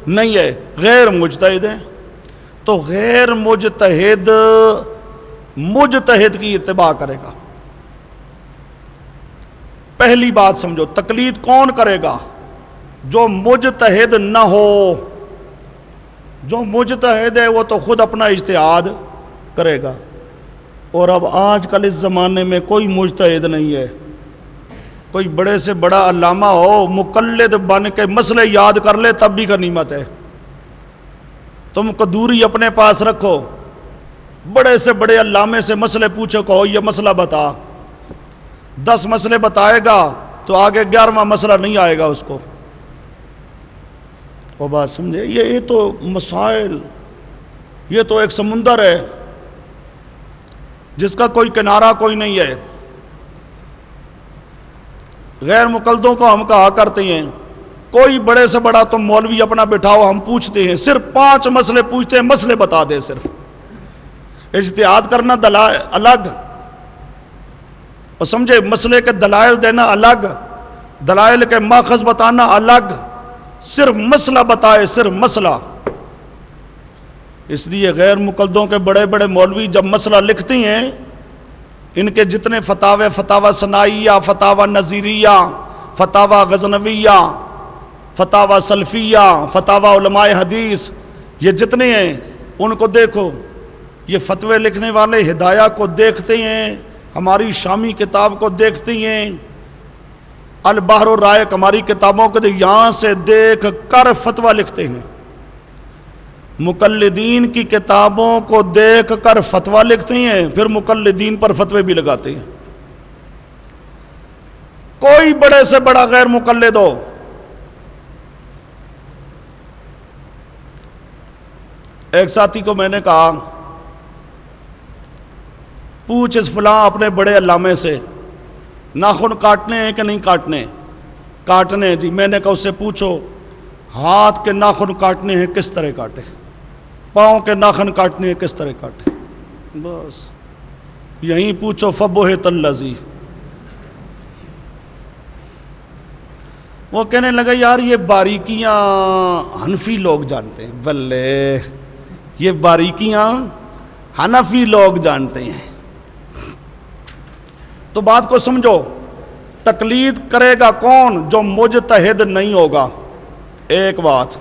نہیں ہے، غیر مجتہد ہیں، تو غیر مجتہد مجتہد کی اتباع کرے گا۔ پہلی بات سمجھو، تقلید کون کرے گا؟ جو مجتہد نہ ہو۔ جو مجتہد ہے وہ تو خود اپنا اجتہاد کرے گا، اور اب آج کل اس زمانے میں کوئی مجتہد نہیں ہے۔ کوئی بڑے سے بڑا علامہ ہو، مقلد بن کے مسئلے یاد کر لے تب بھی غنیمت ہے۔ تم کو دوری اپنے پاس رکھو، بڑے سے بڑے علامے سے مسئلے پوچھو، کہو یہ مسئلہ بتا، 10 مسئلے بتائے گا تو آگے 11واں مسئلہ نہیں آئے گا اس کو۔ وہ بات سمجھے؟ یہ تو مسائل، یہ تو ایک سمندر ہے جس کا کوئی کنارہ کوئی نہیں ہے۔ غیر مقلدوں کو ہم کہا کرتے ہیں کوئی بڑے سے بڑا تم مولوی اپنا بٹھاؤ، ہم پوچھتے ہیں صرف 5 مسئلے پوچھتے ہیں، مسئلے بتا دے صرف۔ اجتہاد کرنا دلائل الگ، اور سمجھے مسئلے کے دلائل دینا الگ، دلائل کے ماخذ بتانا الگ، صرف مسئلہ بتائے، صرف مسئلہ۔ اس لیے غیر مقلدوں کے بڑے بڑے مولوی جب مسئلہ لکھتے ہیں، ان کے جتنے فتاوے، فتاوی ثنائیہ، فتاوی نظیریہ، فتاوی غزنویہ، فتاوی سلفیہ، فتاوی علماء حدیث، یہ جتنے ہیں ان کو دیکھو۔ یہ فتوے لکھنے والے ہدایہ کو دیکھتے ہیں، ہماری شامی کتاب کو دیکھتے ہیں، البحر الرائق ہماری کتابوں کو یہاں سے دیکھ کر فتویٰ لکھتے ہیں، مقلدین کی کتابوں کو دیکھ کر فتویٰ لکھتے ہیں، پھر مقلدین پر فتوے بھی لگاتے ہیں۔ کوئی بڑے سے بڑا غیر مقلد ہو، ایک ساتھی کو میں نے کہا پوچھ اس فلاں اپنے بڑے علامے سے ناخن کاٹنے ہیں کہ نہیں کاٹنے؟ کاٹنے جی۔ میں نے کہا اس سے پوچھو ہاتھ کے ناخن کاٹنے ہیں کس طرح کاٹے، پاؤں کے ناخن کاٹنے ہیں کس طرح کاٹے، بس یہیں پوچھو۔ فبہت الذی، وہ کہنے لگا یار یہ باریکیاں حنفی لوگ جانتے ہیں۔ بلے، یہ باریکیاں حنفی لوگ جانتے ہیں۔ تو بات کو سمجھو، تقلید کرے گا کون؟ جو مجتہد نہیں ہوگا، ایک بات۔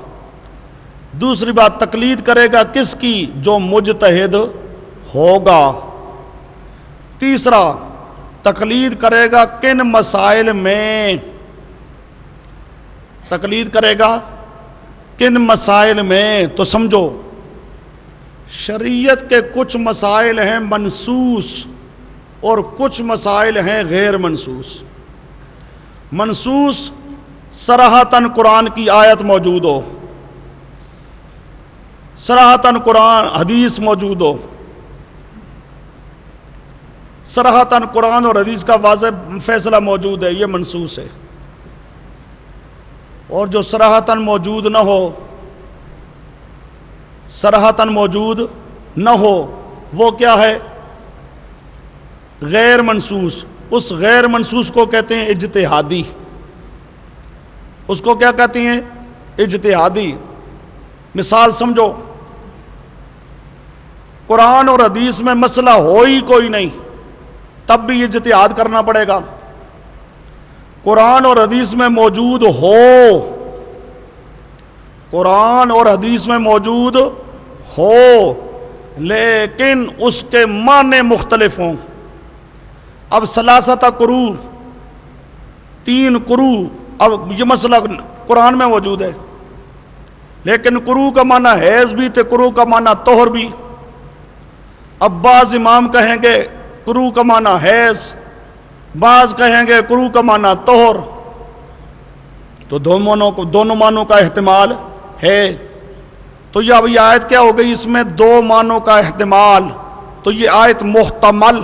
دوسری بات، تقلید کرے گا کس کی؟ جو مجتہد ہوگا۔ تیسرا، تقلید کرے گا کن مسائل میں؟ تقلید کرے گا کن مسائل میں؟ تو سمجھو، شریعت کے کچھ مسائل ہیں منسوس اور کچھ مسائل ہیں غیر منسوس۔ منسوس صراحتاً قرآن کی آیت موجود ہو، صراحتاً قرآن حدیث موجود ہو، صراحتاً قرآن اور حدیث کا واضح فیصلہ موجود ہے، یہ منسوس ہے۔ اور جو صراحتاً موجود نہ ہو، صراحتاً موجود نہ ہو، وہ کیا ہے؟ غیر منسوس۔ اس غیر منسوس کو کہتے ہیں اجتہادی۔ اس کو کیا کہتے ہیں؟ اجتہادی۔ مثال سمجھو، قرآن اور حدیث میں مسئلہ ہو ہی کوئی نہیں، تب بھی اجتہاد کرنا پڑے گا۔ قرآن اور حدیث میں موجود ہو، قرآن اور حدیث میں موجود ہو، لیکن اس کے معنی مختلف ہوں۔ اب ثلاثۃ قروء، 3 قروء، اب یہ مسئلہ قرآن میں موجود ہے، لیکن قروء کا معنی حیض بھی تھے، قروء کا معنی طہر بھی۔ اب بعض امام کہیں گے قروء کا معنی حیض، بعض کہیں گے قروء کا معنی طہر، تو دونوں معنوں کا احتمال ہے۔ تو یہ اب یہ آیت کیا ہو گئی؟ اس میں 2 معنوں کا احتمال، تو یہ آیت محتمل۔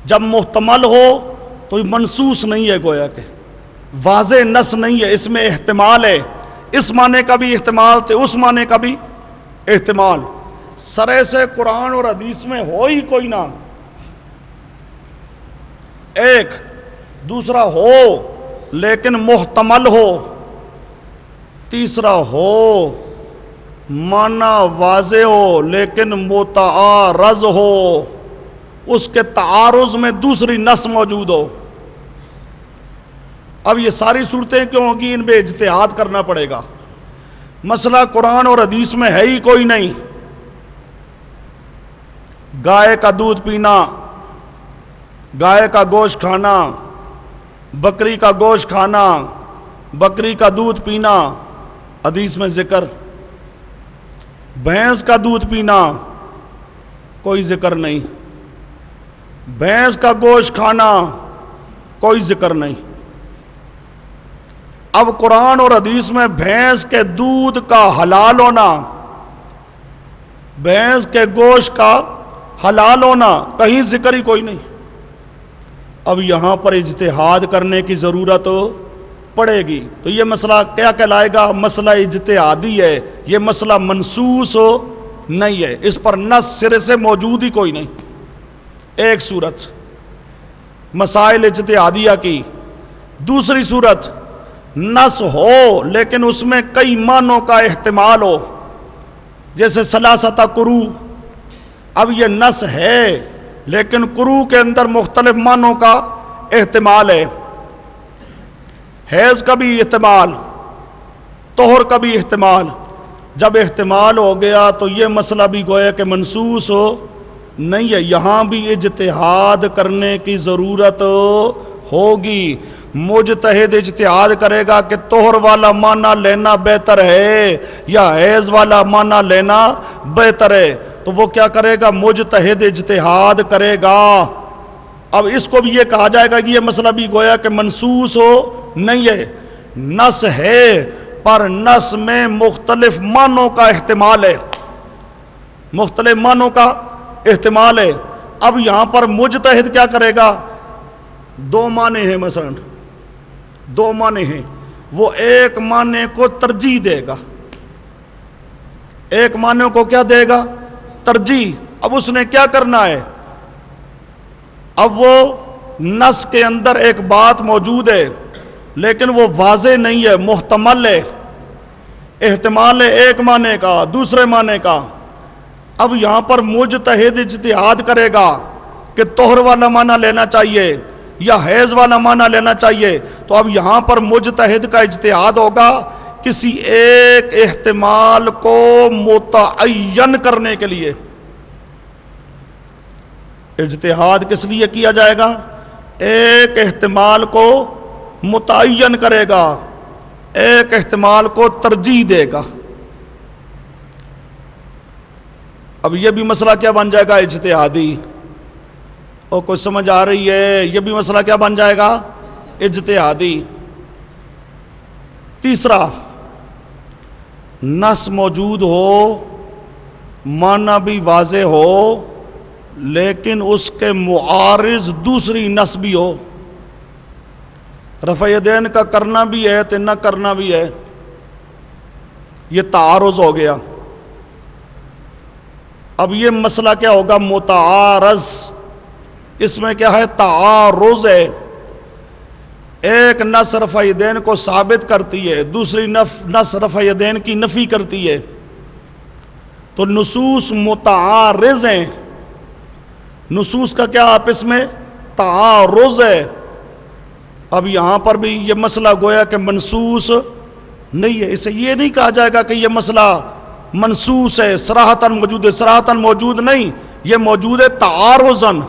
جب محتمل ہو تو یہ منسوس نہیں ہے، گویا کہ واضح نص نہیں ہے، اس میں احتمال ہے، اس معنی کا بھی احتمال تھے، اس معنی کا بھی احتمال۔ سرے سے قرآن اور حدیث میں ہو ہی کوئی نہ، ایک دوسرا ہو لیکن محتمل ہو، تیسرا ہو معنی واضح ہو لیکن متعارض ہو، اس کے تعارض میں دوسری نص موجود ہو۔ اب یہ ساری صورتیں کیوں ہوگی؟ ان پہ اجتہاد کرنا پڑے گا۔ مسئلہ قرآن اور حدیث میں ہے ہی کوئی نہیں۔ گائے کا دودھ پینا، گائے کا گوشت کھانا، بکری کا گوشت کھانا، بکری کا دودھ پینا، حدیث میں ذکر۔ بھینس کا دودھ پینا، کوئی ذکر نہیں۔ بھینس کا گوشت کھانا، کوئی ذکر نہیں۔ اب قرآن اور حدیث میں بھینس کے دودھ کا حلال ہونا، بھینس کے گوشت کا حلال ہونا، کہیں ذکر ہی کوئی نہیں۔ اب یہاں پر اجتہاد کرنے کی ضرورت پڑے گی۔ تو یہ مسئلہ کیا کہلائے گا؟ مسئلہ اجتہادی ہے، یہ مسئلہ منصوص نہیں ہے، اس پر نص سرے سے موجود ہی کوئی نہیں۔ ایک صورت مسائل اجتہادیہ کی۔ دوسری صورت نص ہو لیکن اس میں کئی معنوں کا احتمال ہو، جیسے ثلاثۃ قروء۔ اب یہ نص ہے لیکن قروء کے اندر مختلف معنوں کا احتمال ہے۔ حیض کا بھی احتمال، طہر کا بھی احتمال۔ جب احتمال ہو گیا تو یہ مسئلہ بھی گویا کہ منصوص نہیں ہے، یہاں بھی اجتہاد کرنے کی ضرورت ہوگی۔ مجتہد اجتہاد کرے گا کہ طہر والا معنی لینا بہتر ہے یا حیض والا معنی لینا بہتر ہے، تو وہ کیا کرے گا؟ مجتہد اجتہاد کرے گا۔ اب اس کو بھی یہ کہا جائے گا کہ یہ مسئلہ بھی گویا کہ منصوص نہیں ہے، نص ہے پر نص میں مختلف معنوں کا احتمال ہے، مختلف معنوں کا احتمال ہے۔ اب یہاں پر مجتہد کیا کرے گا؟ دو معنی ہیں، مثلا دو معنی ہیں، وہ ایک معنی کو ترجیح دے گا، ایک معنی کو کیا دے گا؟ ترجیح۔ اب اس نے کیا کرنا ہے؟ اب وہ نص کے اندر ایک بات موجود ہے لیکن وہ واضح نہیں ہے، محتمل ہے، احتمال ہے ایک معنی کا دوسرے معنی کا۔ اب یہاں پر مجتہد اجتہاد کرے گا کہ طہر والا معنی لینا چاہیے یا حیض والا معنی لینا چاہیے، تو اب یہاں پر مجتہد کا اجتہاد ہوگا کسی ایک احتمال کو متعین کرنے کے لیے۔ اجتہاد کس لیے کیا جائے گا؟ ایک احتمال کو متعین کرے گا، ایک احتمال کو ترجیح دے گا۔ اب یہ بھی مسئلہ کیا بن جائے گا؟ اجتہادی۔ اور کچھ سمجھ آ رہی ہے؟ یہ بھی مسئلہ کیا بن جائے گا؟ اجتہادی۔ تیسرا، نص موجود ہو، معنی بھی واضح ہو لیکن اس کے معارض دوسری نص بھی ہو۔ رفع یدین کا کرنا بھی ہے تو نہ کرنا بھی ہے، یہ تعارض ہو گیا۔ اب یہ مسئلہ کیا ہوگا؟ متعارض۔ اس میں کیا ہے؟ تعارض ہے۔ ایک نص رفع یدین کو ثابت کرتی ہے، دوسری نص رفع یدین کی نفی کرتی ہے، تو نصوص متعارض ہیں۔ نصوص کا کیا آپس میں تعارض ہے۔ اب یہاں پر بھی یہ مسئلہ گویا کہ منصوص نہیں ہے، اسے یہ نہیں کہا جائے گا کہ یہ مسئلہ منصوص ہے، صراحتاً موجود ہے، صراحتاً موجود نہیں، یہ موجود ہے تعارضاً۔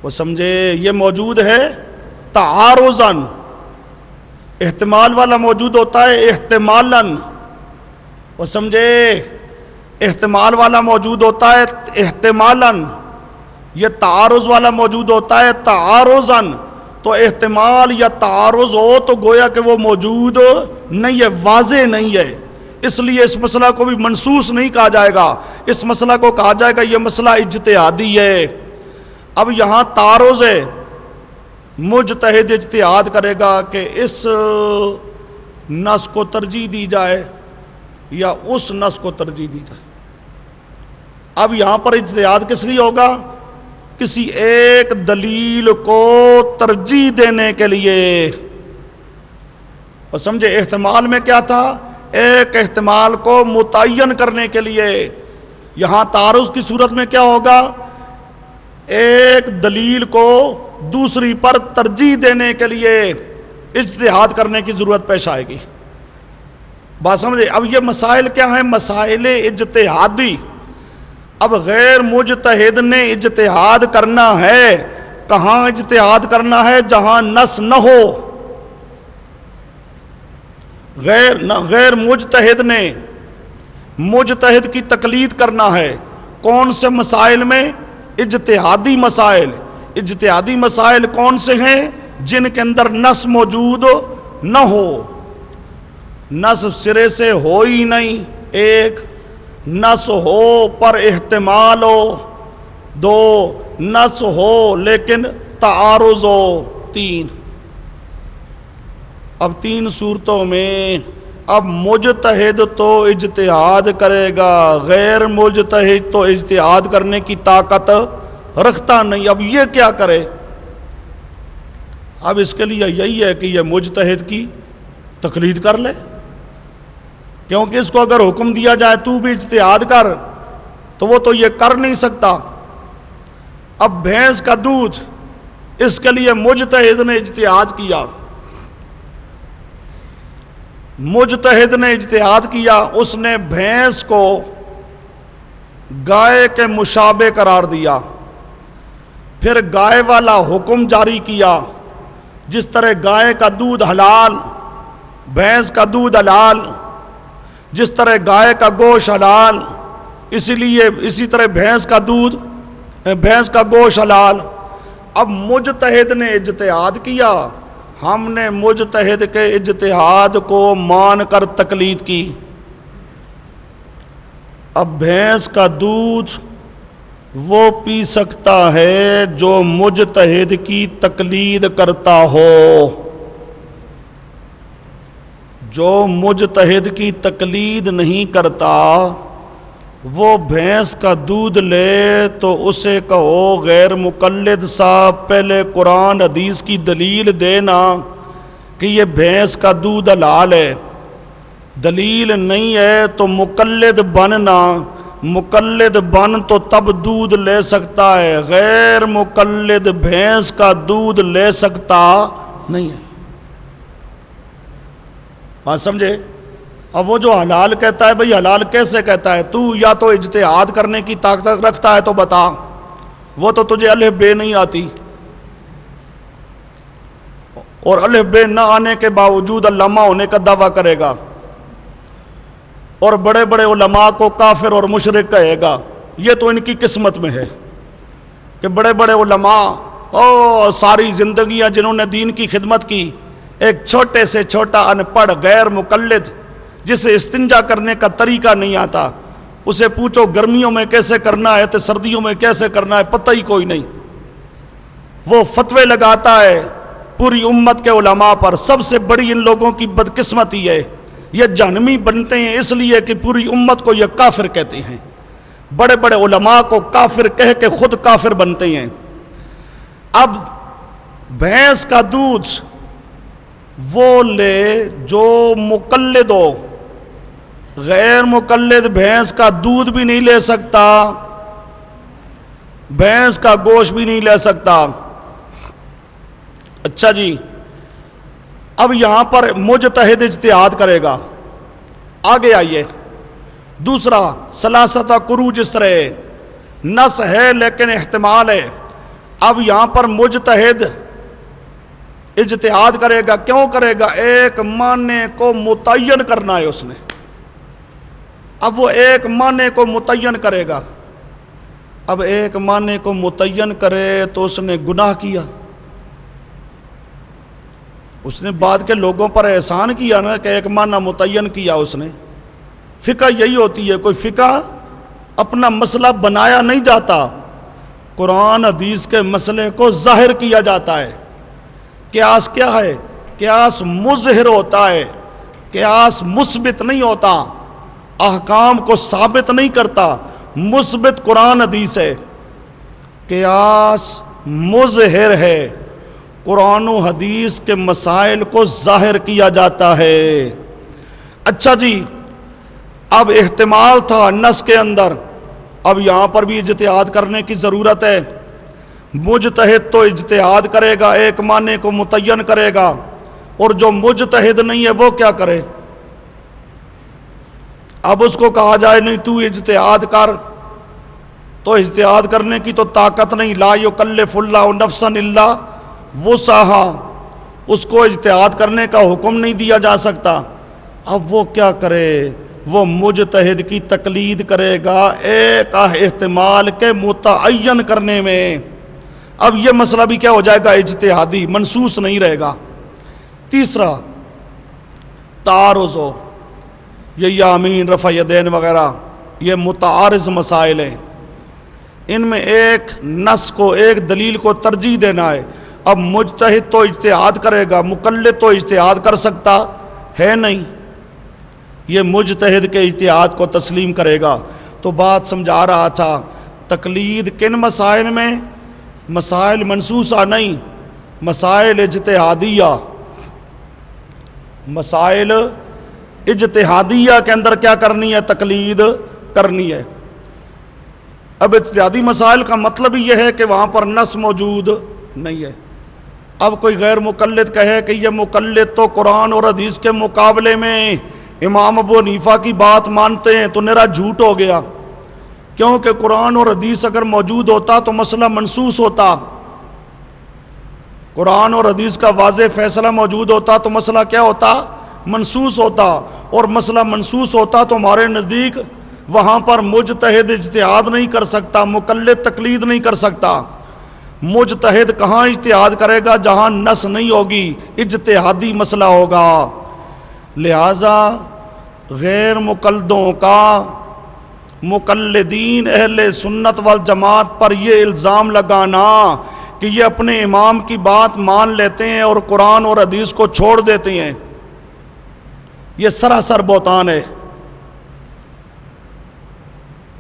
وہ سمجھے؟ یہ موجود ہے تعارضاً۔ احتمال والا موجود ہوتا ہے احتمالاً، وہ سمجھے؟ احتمال والا موجود ہوتا ہے احتمالاً، یہ تعارض والا موجود ہوتا ہے تعارضاً۔ تو احتمال یا تعارض ہو تو گویا کہ وہ موجود نہیں ہے، واضح نہیں ہے، اس لیے اس مسئلہ کو بھی منصوص نہیں کہا جائے گا، اس مسئلہ کو کہا جائے گا یہ مسئلہ اجتہادی ہے۔ اب یہاں تعارض ہے، مجتہد اجتہاد کرے گا کہ اس نص کو ترجیح دی جائے یا اس نص کو ترجیح دی جائے۔ اب یہاں پر اجتہاد کس لیے ہوگا؟ کسی ایک دلیل کو ترجیح دینے کے لیے۔ اور سمجھے احتمال میں کیا تھا؟ ایک احتمال کو متعین کرنے کے لیے. یہاں تعارض کی صورت میں کیا ہوگا؟ ایک دلیل کو دوسری پر ترجیح دینے کے لیے اجتہاد کرنے کی ضرورت پیش آئے گی. بات سمجھے؟ اب یہ مسائل کیا ہیں؟ مسائل اجتہادی. اب غیر مجتہد نے اجتہاد کرنا ہے. کہاں اجتہاد کرنا ہے؟ جہاں نص نہ ہو. غیر مجتہد نے مجتہد کی تقلید کرنا ہے. کون سے مسائل میں؟ اجتہادی مسائل. اجتہادی مسائل کون سے ہیں؟ جن کے اندر نص موجود نہ ہو. نص سرے سے ہو ہی نہیں. ایک، نص ہو پر احتمال ہو. دو، نص ہو لیکن تعارض ہو. تین. اب تین صورتوں میں اب مجتہد تو اجتہاد کرے گا، غیر مجتہد تو اجتہاد کرنے کی طاقت رکھتا نہیں. اب یہ کیا کرے؟ اب اس کے لیے یہی ہے کہ یہ مجتہد کی تقلید کر لے، کیونکہ اس کو اگر حکم دیا جائے تو بھی اجتہاد کر تو وہ تو یہ کر نہیں سکتا. اب بھینس کا دودھ، اس کے لیے مجتہد نے اجتہاد کیا. مجتہد نے اجتہاد کیا، اس نے بھینس کو گائے کے مشابہ قرار دیا. پھر گائے والا حکم جاری کیا. جس طرح گائے کا دودھ حلال، بھینس کا دودھ حلال، جس طرح گائے کا گوشت حلال، اسی طرح بھینس کا گوشت حلال. اب مجتہد نے اجتہاد کیا، ہم نے مجتہد کے اجتہاد کو مان کر تقلید کی. اب بھینس کا دودھ وہ پی سکتا ہے جو مجتہد کی تقلید کرتا ہو. جو مجتہد کی تقلید نہیں کرتا وہ بھینس کا دودھ لے تو اسے کہو غیر مقلد صاحب پہلے قرآن حدیث کی دلیل دینا کہ یہ بھینس کا دودھ حلال ہے. دلیل نہیں ہے تو مقلد بننا. مقلد بن تو تب دودھ لے سکتا ہے، غیر مقلد بھینس کا دودھ لے سکتا نہیں ہے. بات سمجھے؟ اب وہ جو حلال کہتا ہے، بھئی حلال کیسے کہتا ہے؟ تو یا تو اجتہاد کرنے کی طاقت رکھتا ہے تو بتا. وہ تو تجھے الف بے نہیں آتی، اور الف بے نہ آنے کے باوجود علامہ ہونے کا دعویٰ کرے گا، اور بڑے بڑے علماء کو کافر اور مشرک کہے گا. یہ تو ان کی قسمت میں ہے کہ بڑے بڑے علماء ساری زندگیاں جنہوں نے دین کی خدمت کی، ایک چھوٹے سے چھوٹا ان پڑھ غیر مقلد جسے استنجا کرنے کا طریقہ نہیں آتا، اسے پوچھو گرمیوں میں کیسے کرنا ہے تو سردیوں میں کیسے کرنا ہے، پتہ ہی کوئی نہیں. وہ فتوے لگاتا ہے پوری امت کے علماء پر. سب سے بڑی ان لوگوں کی بدقسمتی ہے، یہ جہنمی بنتے ہیں اس لیے کہ پوری امت کو یہ کافر کہتے ہیں. بڑے بڑے علماء کو کافر کہہ کے خود کافر بنتے ہیں. اب بھینس کا دودھ وہ لے جو مقلد ہو. غیر مقلد بھینس کا دودھ بھی نہیں لے سکتا، بھینس کا گوشت بھی نہیں لے سکتا. اچھا جی، اب یہاں پر مجتہد اجتہاد کرے گا. آگے آئیے. دوسرا ثلاثہ قروء، جس طرح نص ہے لیکن احتمال ہے. اب یہاں پر مجتہد اجتہاد کرے گا. کیوں کرے گا؟ ایک معنی کو متعین کرنا ہے اس نے. اب وہ ایک معنی کو متعین کرے گا. اب ایک معنی کو متعین کرے تو اس نے گناہ کیا. اس نے بعد کے لوگوں پر احسان کیا نا کہ ایک معنی متعین کیا اس نے. فقہ یہی ہوتی ہے، کوئی فقہ اپنا مسئلہ بنایا نہیں جاتا، قرآن حدیث کے مسئلے کو ظاہر کیا جاتا ہے. قیاس کیا ہے؟ قیاس مظہر ہوتا ہے، قیاس مثبت نہیں ہوتا، احکام کو ثابت نہیں کرتا، مثبت قرآن حدیث ہے. قیاس مظہر ہے، قرآن و حدیث کے مسائل کو ظاہر کیا جاتا ہے۔ اچھا جی، اب احتمال تھا نص کے اندر، اب یہاں پر بھی اجتہاد کرنے کی ضرورت ہے۔ مجتہد تو اجتہاد کرے گا، ایک معنی کو متعین کرے گا، اور جو مجتہد نہیں ہے وہ کیا کرے؟ اب اس کو کہا جائے نہیں تو اجتہاد کر، تو اجتہاد کرنے کی تو طاقت نہیں، لا یکلف اللہ نفسا الا وسعہا، اس کو اجتہاد کرنے کا حکم نہیں دیا جا سکتا۔ اب وہ کیا کرے؟ وہ مجتہد کی تقلید کرے گا ایک احتمال کے متعین کرنے میں۔ اب یہ مسئلہ بھی کیا ہو جائے گا؟ اجتہادی، منصوص نہیں رہے گا۔ تیسرا تعارض ہو، یہ یامین، رفع یدین وغیرہ، یہ متعارض مسائل ہیں، ان میں ایک نص کو، ایک دلیل کو ترجیح دینا ہے۔ اب مجتہد تو اجتہاد کرے گا، مقلد تو اجتہاد کر سکتا ہے نہیں، یہ مجتہد کے اجتہاد کو تسلیم کرے گا۔ تو بات سمجھا رہا تھا، تقلید کن مسائل میں؟ مسائل منصوصہ نہیں، مسائل اجتہادیہ، مسائل اجتہادیہ کے اندر کیا کرنی ہے؟ تقلید کرنی ہے۔ اب اجتہادی مسائل کا مطلب یہ ہے کہ وہاں پر نص موجود نہیں ہے۔ اب کوئی غیر مقلد کہے کہ یہ مقلد تو قرآن اور حدیث کے مقابلے میں امام ابو حنیفہ کی بات مانتے ہیں، تو میرا جھوٹ ہو گیا، کیونکہ قرآن اور حدیث اگر موجود ہوتا تو مسئلہ منصوص ہوتا، قرآن اور حدیث کا واضح فیصلہ موجود ہوتا تو مسئلہ کیا ہوتا؟ منصوص ہوتا، اور مسئلہ منصوص ہوتا تو ہمارے نزدیک وہاں پر مجتہد اجتہاد نہیں کر سکتا، مقلد تقلید نہیں کر سکتا۔ مجتہد کہاں اجتہاد کرے گا؟ جہاں نص نہیں ہوگی، اجتہادی مسئلہ ہوگا۔ لہذا غیر مقلدوں کا مقلدین اہل سنت والجماعت پر یہ الزام لگانا کہ یہ اپنے امام کی بات مان لیتے ہیں اور قرآن اور حدیث کو چھوڑ دیتے ہیں، یہ سراسر بہتان ہے۔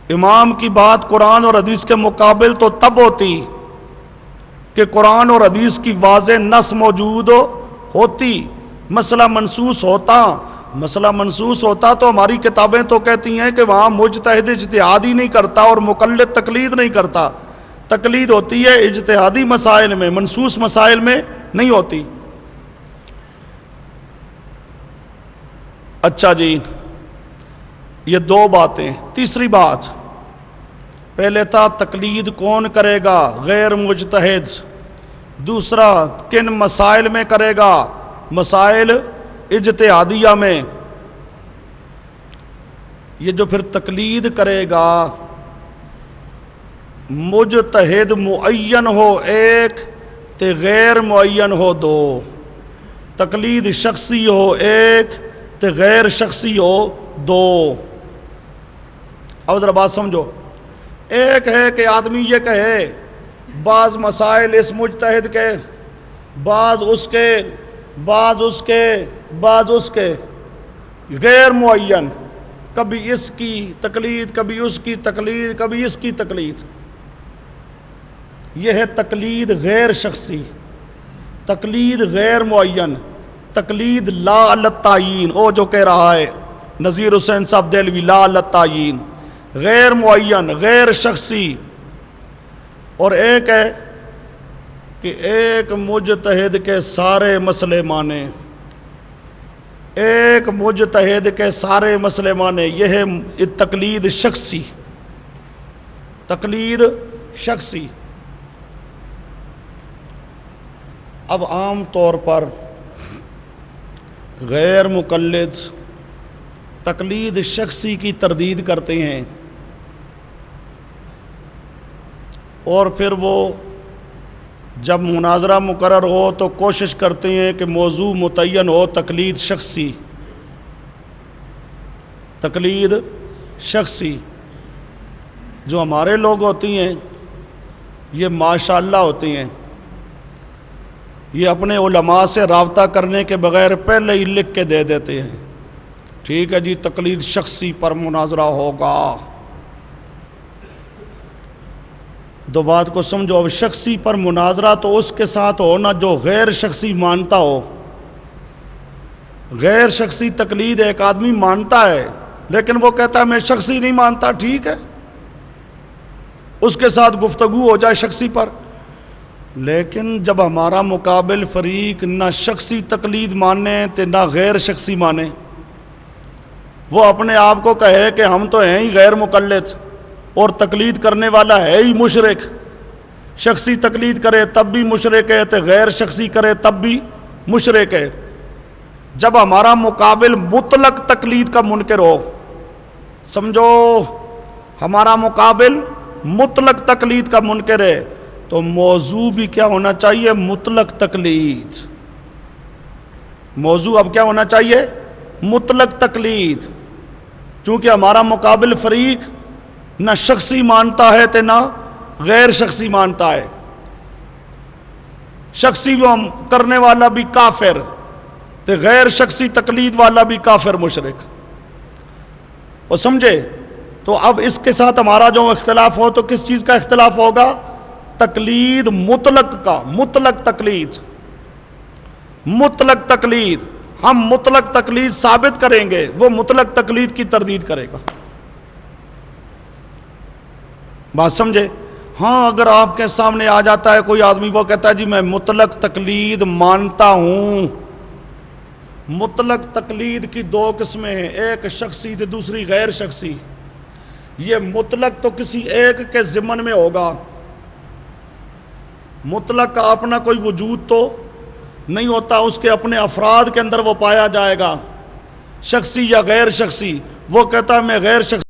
امام کی بات قرآن اور حدیث کے مقابل تو تب ہوتی کہ قرآن اور حدیث کی واضح نص موجود ہوتی، مسئلہ منصوص ہوتا۔ مسئلہ منصوص ہوتا تو ہماری کتابیں تو کہتی ہیں کہ وہاں مجتہد اجتہاد ہی نہیں کرتا اور مقلد تقلید نہیں کرتا، تقلید ہوتی ہے اجتہادی مسائل میں، منصوص مسائل میں نہیں ہوتی۔ اچھا جی، یہ دو باتیں۔ تیسری بات، پہلے تھا تقلید کون کرے گا؟ غیر مجتہد۔ دوسرا کن مسائل میں کرے گا؟ مسائل اجتہادیہ میں۔ یہ جو پھر تقلید کرے گا، مجتہد معین ہو ایک تے غیر معین ہو دو، تقلید شخصی ہو ایک تے غیر شخصی ہو دو۔ اب ذرا بات سمجھو، ایک ہے کہ آدمی یہ کہے بعض مسائل اس مجتہد کے، بعض اس کے، بعض اس کے، بعض اس کے، غیر معین، کبھی اس کی تقلید، کبھی اس کی تقلید، کبھی اس کی تقلید۔ یہ ہے تقلید غیر شخصی، تقلید غیر معین، تقلید لا علی التعیین، او جو کہہ رہا ہے نذیر حسین صاحب دہلوی، لا علی التعیین، غیر معین، غیر شخصی۔ اور ایک ہے کہ ایک مجتہد کے سارے مسئلے مانے، ایک مجتہد کے سارے مسئلے مانے، یہ ہے تقلید شخصی، تقلید شخصی۔ اب عام طور پر غیر مقلد تقلید شخصی کی تردید کرتے ہیں، اور پھر وہ جب مناظرہ مقرر ہو تو کوشش کرتے ہیں کہ موضوع متعین ہو، تقلید شخصی، تقلید شخصی۔ جو ہمارے لوگ ہوتی ہیں یہ ماشاءاللہ ہوتی ہیں، یہ اپنے علماء سے رابطہ کرنے کے بغیر پہلے ہی لکھ کے دے دیتے ہیں، ٹھیک ہے جی تقلید شخصی پر مناظرہ ہوگا۔ دو بات کو سمجھو، اب شخصی پر مناظرہ تو اس کے ساتھ ہو نا جو غیر شخصی مانتا ہو. غیر شخصی تقلید ایک آدمی مانتا ہے لیکن وہ کہتا ہے میں شخصی نہیں مانتا، ٹھیک ہے، اس کے ساتھ گفتگو ہو جائے شخصی پر. لیکن جب ہمارا مقابل فریق نہ شخصی تقلید مانے تو نہ غیر شخصی مانے، وہ اپنے آپ کو کہے کہ ہم تو ہیں ہی غیر مقلد اور تقلید کرنے والا ہے ہی مشرک، شخصی تقلید کرے تب بھی مشرک ہے تو غیر شخصی کرے تب بھی مشرک ہے. جب ہمارا مقابل مطلق تقلید کا منکر ہو، سمجھو ہمارا مقابل مطلق تقلید کا منکر ہے، تو موضوع بھی کیا ہونا چاہیے؟ مطلق تقلید. موضوع اب کیا ہونا چاہیے؟ مطلق تقلید. چونکہ ہمارا مقابل فریق نہ شخصی مانتا ہے تو نہ غیر شخصی مانتا ہے. شخصی کرنے والا بھی کافر تو غیر شخصی تقلید والا بھی کافر مشرک. وہ سمجھے؟ تو اب اس کے ساتھ ہمارا جو اختلاف ہو تو کس چیز کا اختلاف ہوگا؟ تقلید مطلق کا. مطلق تقلید، مطلق تقلید. ہم مطلق تقلید ثابت کریں گے، وہ مطلق تقلید کی تردید کرے گا. بات سمجھے؟ ہاں اگر آپ کے سامنے آ جاتا ہے کوئی آدمی، وہ کہتا ہے جی میں مطلق تقلید مانتا ہوں. مطلق تقلید کی دو قسمیں ہیں، ایک شخصی تو دوسری غیر شخصی. یہ مطلق تو کسی ایک کے ضمن میں ہوگا، مطلق کا اپنا کوئی وجود تو نہیں ہوتا، اس کے اپنے افراد کے اندر وہ پایا جائے گا، شخصی یا غیر شخصی. وہ کہتا ہے میں غیر شخصی